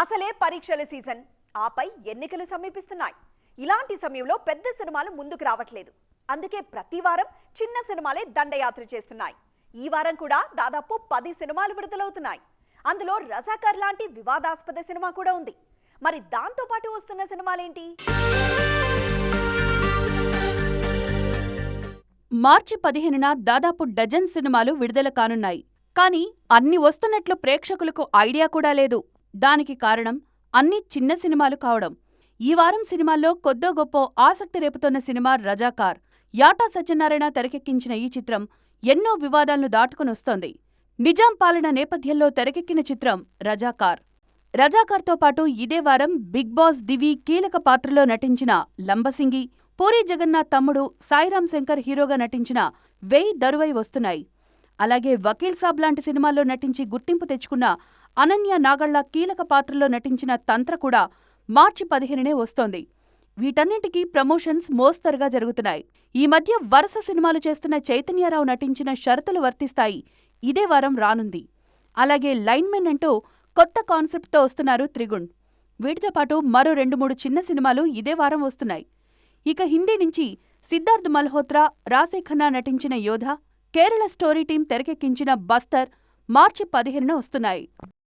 అసలే పరీక్షల సీజన్, ఆపై ఎన్నికలు సమీపిస్తున్నాయి. ఇలాంటి సమయంలో పెద్ద సినిమాలు ముందుకు రావట్లేదు. అందుకే ప్రతి వారం చిన్న సినిమాలే దండయాత్ర చేస్తున్నాయి. ఈ వారం కూడా దాదాపు 10 సినిమాలు విడుదలవుతున్నాయి. అందులో రజాకార్ లాంటి వివాదాస్పద సినిమా కూడా ఉంది. మరి దాంతో పాటు వస్తున్న సినిమాలేంటి? మార్చి 15న దాదాపు డజన్ సినిమాలు విడుదల కానున్నాయి. కానీ అన్ని వస్తున్నట్లు ప్రేక్షకులకు ఐడియా కూడా లేదు. దానికి కారణం అన్ని చిన్న సినిమాలు కావడం. ఈ వారం సినిమాల్లో కొద్దో గొప్పో ఆసక్తి రేపుతోన్న సినిమా రజాకార్. యాటా సత్యనారాయణ తెరకెక్కించిన ఈ చిత్రం ఎన్నో వివాదాలను దాటుకునొస్తోంది. నిజాం పాలన నేపథ్యంలో తెరకెక్కిన చిత్రం రజాకార్. రజాకార్తో పాటు ఇదే వారం బిగ్ బాస్ దివి కీలక పాత్రలో నటించిన లంబసింగి, పూరీ జగన్నాథ్ తమ్ముడు సాయిరాం శంకర్ హీరోగా నటించిన వెయ్ దరువై వస్తున్నాయి. అలాగే వకీల్ సాబ్ లాంటి సినిమాల్లో నటించి గుర్తింపు తెచ్చుకున్న అనన్య నాగళ్ల కీలక పాత్రలో నటించిన తంత్ర కూడా మార్చి 15నే వస్తోంది. వీటన్నింటికీ ప్రమోషన్స్ మోస్తరుగా జరుగుతున్నాయి. ఈ మధ్య వరుస సినిమాలు చేస్తున్న చైతన్యరావు నటించిన షరతులు వర్తిస్తాయి ఇదే వారం రానుంది. అలాగే లైన్మెన్ అంటూ కొత్త కాన్సెప్ట్తో వస్తున్నారు త్రిగుణ్. వీటితో పాటు మరో 2-3 చిన్న సినిమాలు ఇదే వారం వస్తున్నాయి. ఇక హిందీ నుంచి సిద్ధార్థ్ మల్హోత్రా, రాశీ ఖన్నా నటించిన యోధ, కేరళ స్టోరీ టీం తెరకెక్కించిన బస్తర్ మార్చి 15న వస్తున్నాయి.